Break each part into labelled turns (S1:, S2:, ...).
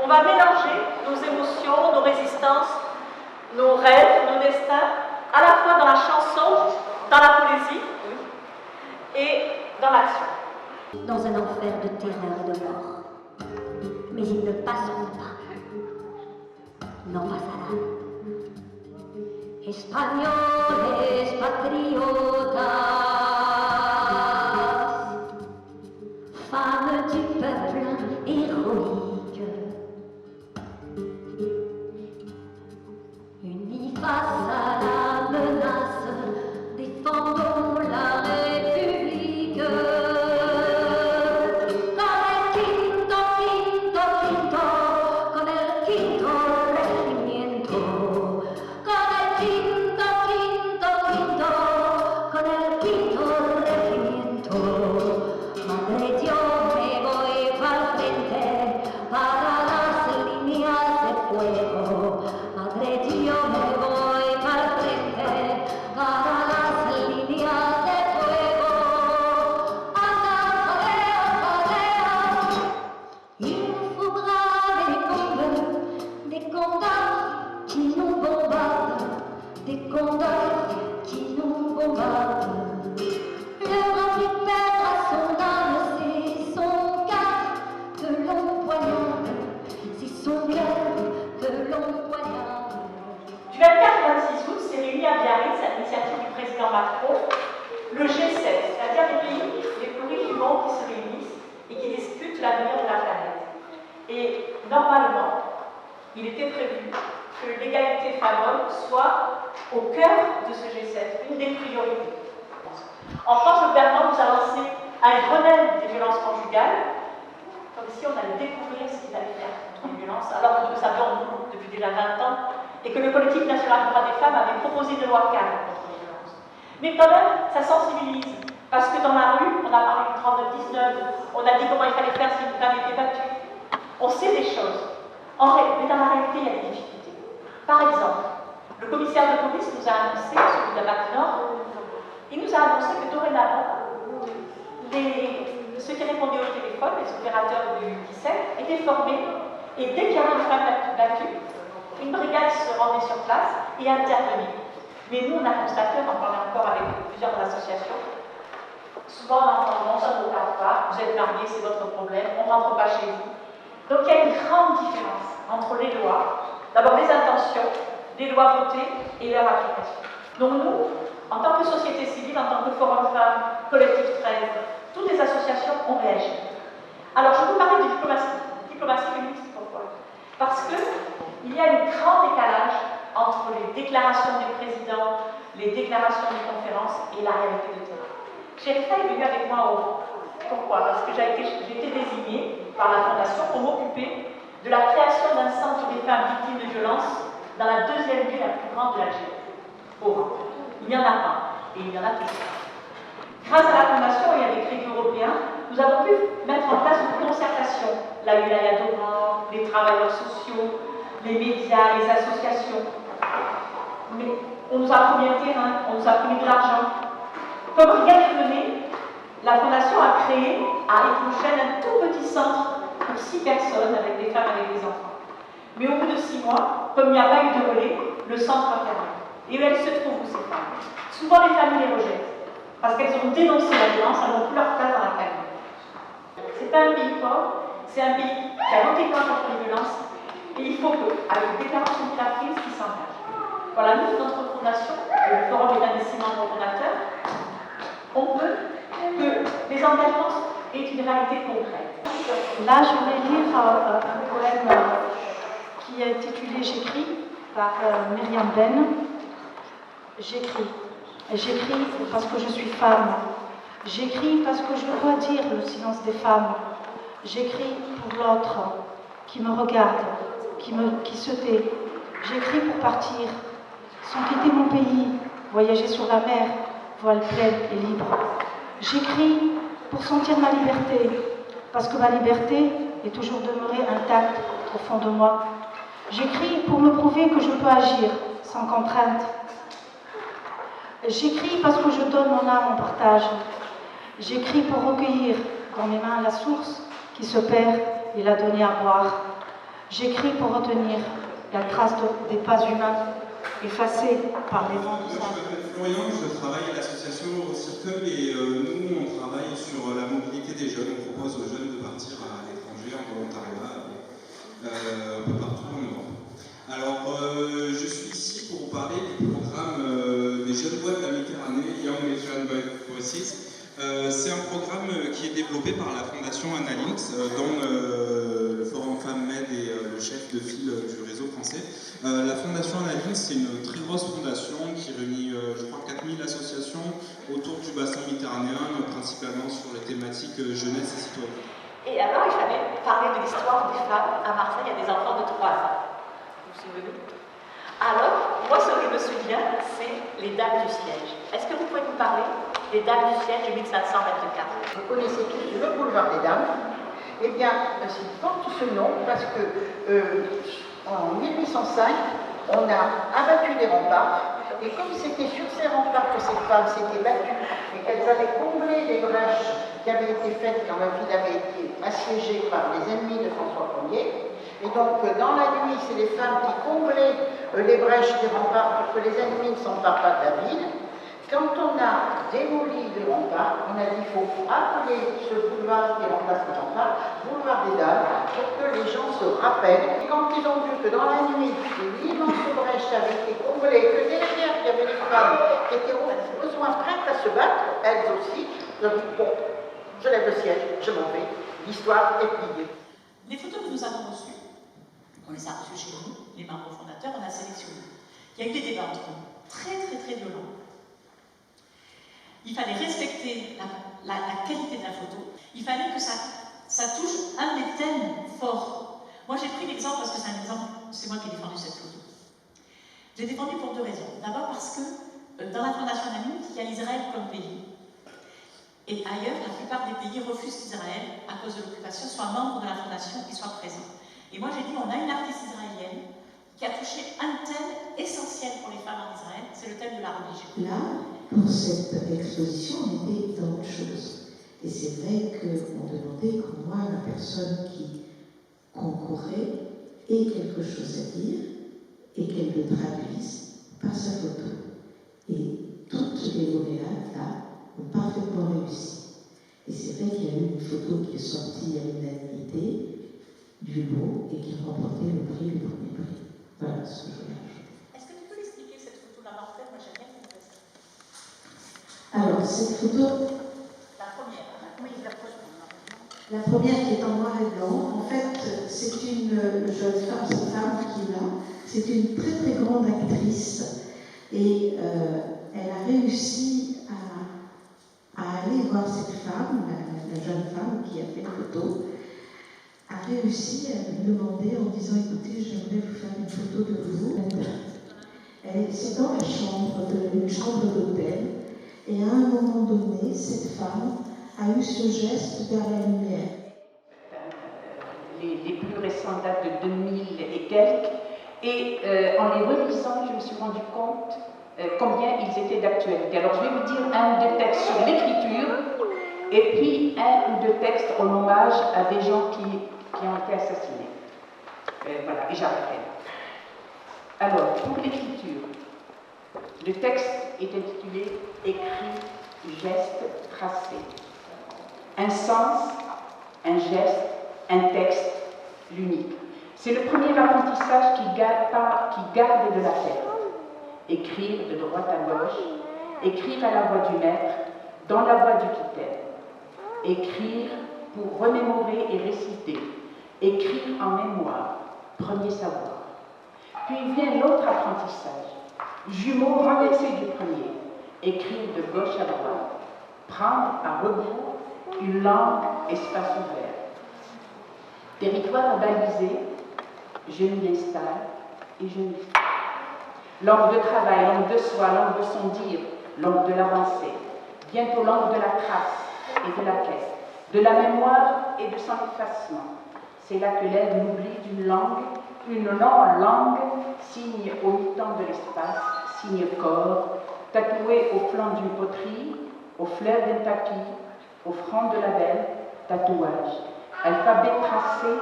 S1: On va mélanger nos émotions, nos résistances, nos rêves, nos destins, à la fois dans la chanson, dans la poésie et dans l'action.
S2: Dans un enfer de terreur et de mort. Mais ils ne passeront pas. Non pasarán. Españoles patriotas, femmes du peuple héroïque, unis face à la menace, défendons la République.
S1: Macron, le G7, c'est-à-dire les pays les plus riches du monde qui se réunissent et qui discutent l'avenir de la planète. Et normalement, il était prévu que l'égalité femmes-hommes soit au cœur de ce G7, une des priorités. En France, le gouvernement nous a lancé un Grenelle des violences conjugales, comme si on allait découvrir ce qu'il allait faire contre les violences, alors que nous le savions depuis déjà 20 ans, et que le collectif national des droits des femmes avait proposé des lois cadres contre les violences. Mais quand même, ça sensibilise, parce que dans la rue, on a parlé du 39-19, on a dit comment il fallait faire si une femme était battue. On sait des choses, mais dans la réalité, il y a des difficultés. Par exemple, le commissaire de police nous a annoncé, celui de la BAC Nord, il nous a annoncé que dorénavant, ceux qui répondaient au téléphone, les opérateurs du 17, étaient formés, et dès qu'il y avait une femme battue, une brigade se rendait sur place et intervenait. Mais nous, on a constaté, on en parlait encore avec plusieurs associations, souvent on entend non, ça ne vous regarde pas, vous êtes mariés, c'est votre problème, on ne rentre pas chez vous. Donc il y a une grande différence entre les lois, d'abord les intentions, les lois votées et leur application. Donc nous, en tant que société civile, en tant que Forum Femmes, Collectif 13, toutes les associations ont réagi. Alors je vous parlais de diplomatie féministe, pourquoi? Parce qu'il y a un grand décalage entre les déclarations des présidents, les déclarations des conférences et la réalité de terrain. Chérifa est venue avec moi Pourquoi? Parce que j'ai été désignée par la Fondation pour m'occuper de la création d'un centre des femmes victimes de violences dans la deuxième ville la plus grande de l'Algérie, Oran. Il n'y en a pas, et il y en a toujours. Grâce à la Fondation et à des crédits européens, nous avons pu mettre en place une concertation. La wilaya d'Oran, les travailleurs sociaux, les médias, les associations. Mais on nous a promis un terrain, on nous a promis de l'argent. Comme rien n'est venu, la Fondation a créé à Étouchen un tout petit centre pour 6 personnes, avec des femmes, avec des enfants. Mais au bout de 6 mois, comme il n'y a pas eu de relais, le centre a fermé. Et où elles se trouvent, ces femmes? Souvent, les familles les rejettent, parce qu'elles ont dénoncé la violence, elles n'ont plus leur place dans la famille. C'est pas un pays fort, c'est un pays qui a voté contre les violences, et il faut qu'avec les déclarations qu'il a prises, qu'il s'engage. Voilà, nous, notre fondation, le Forum des investissements fondateurs, on veut que les engagements aient une réalité concrète.
S3: Là, je vais lire un poème qui est intitulé J'écris par Myriam Ben. J'écris. J'écris parce que je suis femme. J'écris parce que je dois dire le silence des femmes. J'écris pour l'autre qui me regarde, qui se tait. J'écris pour partir, sans quitter mon pays, voyager sur la mer, voile pleine et libre. J'écris pour sentir ma liberté, parce que ma liberté est toujours demeurée intacte au fond de moi. J'écris pour me prouver que je peux agir sans contrainte. J'écris parce que je donne mon âme en partage. J'écris pour recueillir dans mes mains la source qui se perd et la donner à boire. J'écris pour retenir la trace des pas humains effacés par les vents du
S4: Moi,
S3: sable.
S4: je m'appelle Florian, je travaille à l'association Circle et nous, on travaille sur la mobilité des jeunes. On propose aux jeunes de partir à l'étranger en volontariat, un peu partout en Europe. Alors, je suis ici pour vous parler du programme des jeunes voix de la Méditerranée, Young Asian Voices. C'est un programme qui est développé par la fondation Analinks, dont le Forum Femmes Med est le chef de file du réseau français. La fondation Analinks, c'est une très grosse fondation qui réunit, je crois, 4000 associations autour du bassin méditerranéen, principalement sur les thématiques jeunesse et citoyenneté.
S1: Et alors, il fallait parler de l'histoire des femmes. À Marseille, il y a des enfants de 3 ans. Vous vous souvenez? Alors, moi, ce que je me souviens, c'est les dames du siège. Est-ce que vous pouvez nous parler des dames du siège de 1524?
S5: Vous connaissez tous le boulevard des Dames. Eh bien, il porte ce nom parce que en 1805, on a abattu les remparts. Et comme c'était sur ces remparts que ces femmes s'étaient battues et qu'elles avaient comblé les brèches qui avaient été faites quand la ville avait été assiégée par les ennemis de François Ier, et donc dans la nuit, c'est les femmes qui comblaient les brèches des remparts pour que les ennemis ne s'emparent pas de la ville. Quand on a démoli les remparts, on a dit qu'il faut appeler ce boulevard qui remplace les remparts, boulevard des Dames, pour que les gens se rappellent. Et quand ils ont vu que dans la nuit, l'immense brèche avait été comblée, que derrière il y avait les femmes qui étaient au besoin prêtes à se battre, elles aussi, ils ont dit bon, je lève le siège, je m'en vais, l'histoire est pliée.
S1: Les photos que nous avons reçues, on les a reçues chez nous, les membres fondateurs, on a sélectionné. Il y a eu des débats entre nous, très violents. Il fallait respecter la qualité de la photo. Il fallait que ça touche un des thèmes forts. Moi, j'ai pris l'exemple parce que c'est un exemple, c'est moi qui ai défendu cette photo. J'ai défendu pour 2 raisons. D'abord parce que dans la Fondation Analinks, il y a Israël comme pays. Et ailleurs, la plupart des pays refusent qu'Israël, à cause de l'occupation, soit membre de la Fondation et soit présent. Et moi, j'ai dit, on a une artiste israélienne qui a touché un thème essentiel pour les femmes en Israël, c'est le thème de la religion.
S6: Là, pour cette exposition, on était dans autre chose. Et c'est vrai qu'on demandait qu'au moins la personne qui concourait ait quelque chose à dire et qu'elle le traduise par sa photo. Et toutes les lauréates, là, ont parfaitement réussi. Et c'est vrai qu'il y a eu une photo qui est sortie à l'unanimité du lot et qui a remporté le premier prix. Voilà ce que je voulais ajouter.
S1: Est-ce que tu peux expliquer cette photo-là, Marcel? Moi, j'aime bien cette photo.
S6: Alors, cette photo,
S1: La première, oui, la première.
S6: la première qui est en noir et blanc, en fait, c'est une jeune femme, cette femme qui est là, c'est une très grande actrice et elle a réussi à aller voir cette femme, la jeune femme qui a fait la photo, a réussi à lui demander en disant écoutez, j'aimerais vous faire une photo de vous. C'est dans la chambre, une chambre d'hôtel, et à un moment donné, cette femme a eu ce geste vers la lumière.
S7: Les plus récentes datent de 2000 et quelques, et en les relisant, je me suis rendu compte combien ils étaient d'actualité. Alors je vais vous dire un ou deux textes sur l'écriture, et puis un ou deux textes en hommage à des gens qui ont été assassinés. Voilà, et j'arrêterai. Alors, pour l'écriture, le texte est intitulé « Écrit, geste, tracé ». Un sens, un geste, un texte, l'unique. C'est le premier apprentissage qui garde de la terre. Écrire de droite à gauche, écrire à la voix du maître, dans la voix du quittaine. Écrire pour remémorer et réciter. Écrire en mémoire, premier savoir. Puis vient l'autre apprentissage, jumeau renversé du premier, écrire de gauche à droite, prendre à rebours une langue, espace ouvert. Territoire balisé, je m'y installe et je m'y fais. Langue de travail, langue de soi, langue de son dire, langue de l'avancée, bientôt langue de la trace et de la quête, de la mémoire et de son effacement. C'est là que l'air l'oubli d'une langue, une non-langue, signe au mi-temps de l'espace, signe corps, tatoué au flanc d'une poterie, aux fleurs d'un tapis, au front de la belle, tatouage, alphabet tracé,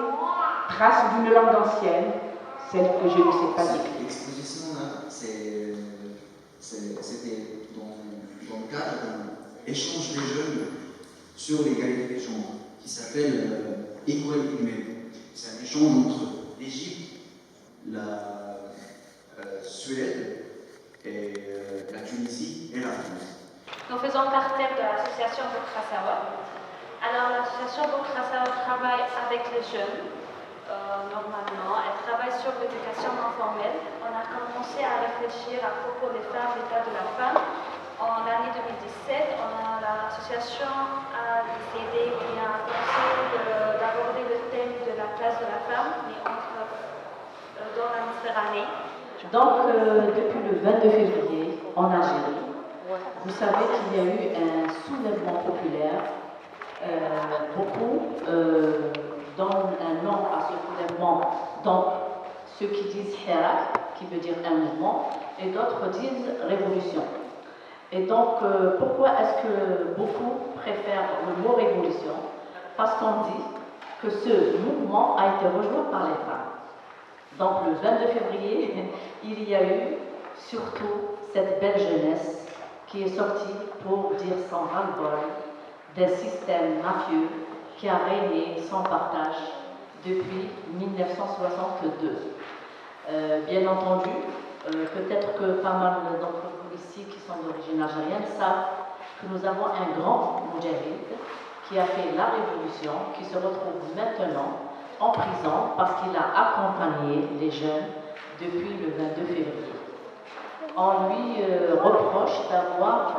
S7: trace d'une langue ancienne, celle que je ne sais pas dire.
S8: L'exposition là, c'était dans le cadre d'un échange des jeunes sur l'égalité des genres, qui s'appelle Equal Human. C'est un échange entre l'Égypte, la Suède, et la Tunisie et la France.
S9: Nous faisons partie de l'association Bokrasawa. Alors l'association Bokrasawa travaille avec les jeunes, normalement. Elle travaille sur l'éducation non formelle. On a commencé à réfléchir à propos des femmes, l'état de la femme. En l'année 2017, l'association a décidé, a pensé d'aborder le thème de la place de la femme, mais dans la Méditerranée.
S10: Donc, depuis le 22 février, en Algérie, vous savez qu'il y a eu un soulèvement populaire. Beaucoup donnent un nom à ce soulèvement, donc ceux qui disent Hirak, qui veut dire un mouvement, et d'autres disent révolution. Et donc, pourquoi est-ce que beaucoup préfèrent le mot révolution? Parce qu'on dit que ce mouvement a été rejoint par les femmes. Donc, le 22 février, il y a eu surtout cette belle jeunesse qui est sortie pour dire son ras-le-bol d'un système mafieux qui a régné sans partage depuis 1962. Bien entendu, peut-être que pas mal d'entre vous ici qui sont d'origine algérienne savent que nous avons un grand moudjahid qui a fait la révolution, qui se retrouve maintenant en prison parce qu'il a accompagné les jeunes depuis le 22 février. On lui reproche d'avoir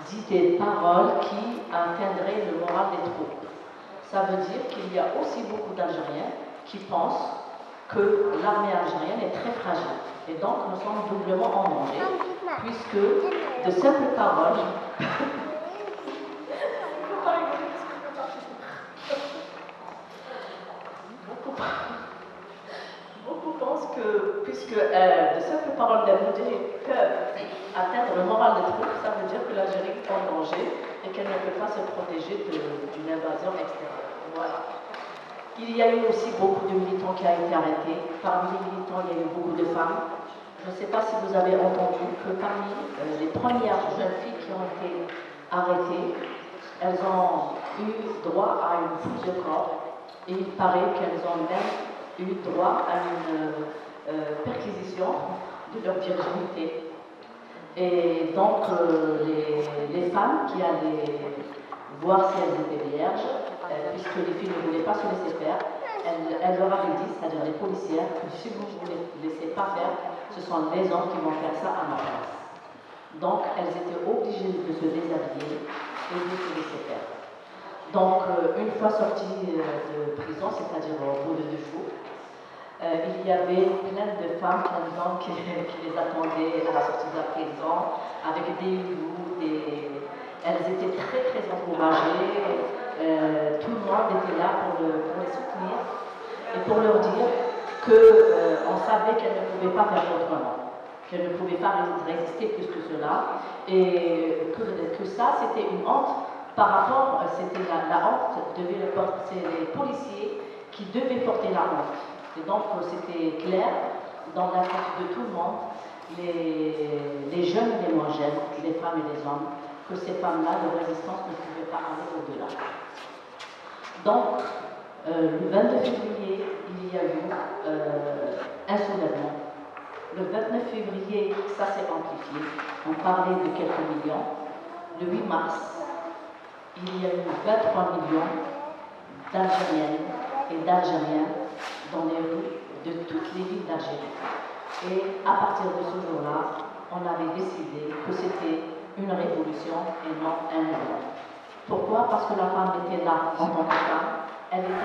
S10: dit des paroles qui atteindraient le moral des troupes. Ça veut dire qu'il y a aussi beaucoup d'Algériens qui pensent que l'armée algérienne est très fragile. Et donc nous sommes doublement en danger, puisque de simples paroles... Beaucoup pensent que, puisque de simples paroles d'un moudjahid peuvent atteindre le moral des troupes, ça veut dire que l'Algérie est en danger et qu'elle ne peut pas se protéger d'une invasion extérieure. Voilà. Il y a eu aussi beaucoup de militants qui ont été arrêtés. Parmi les militants, il y a eu beaucoup de femmes. Je ne sais pas si vous avez entendu que parmi les premières jeunes filles qui ont été arrêtées, elles ont eu droit à une fouille de corps. Et il paraît qu'elles ont même eu droit à une perquisition de leur virginité. Et donc, les femmes qui allaient voir si elles étaient vierges, puisque les filles ne voulaient pas se laisser faire, elles leur avaient dit, c'est-à-dire les policières, que si vous ne les laissez pas faire, ce sont les hommes qui vont faire ça à ma place. Donc, elles étaient obligées de se déshabiller et de se laisser faire. Donc, une fois sorties de prison, c'est-à-dire au bout de 2 jours, il y avait plein de femmes qui les attendaient à la sortie de la prison, avec des loups, elles étaient très très encouragées, tout le monde était là pour les soutenir et pour leur dire qu'on savait qu'elles ne pouvaient pas faire autrement, qu'elles ne pouvaient pas résister plus que cela, et que ça c'était une honte par rapport, c'était la honte, c'est les policiers qui devaient porter la honte. Et donc c'était clair dans la tête de tout le monde, les jeunes et les moins jeunes, les femmes et les hommes, que ces femmes-là de résistance ne pouvaient pas aller au-delà. Donc, le 22 février, il y a eu un soulèvement. Le 29 février, ça s'est amplifié. On parlait de quelques millions. Le 8 mars, il y a eu 23 millions d'Algériennes et d'Algériens dans les rues de toutes les villes d'Algérie. Et à partir de ce jour-là, on avait décidé que c'était une révolution et non un mouvement. Pourquoi? Parce que la femme était là en tant que femme. Elle était là.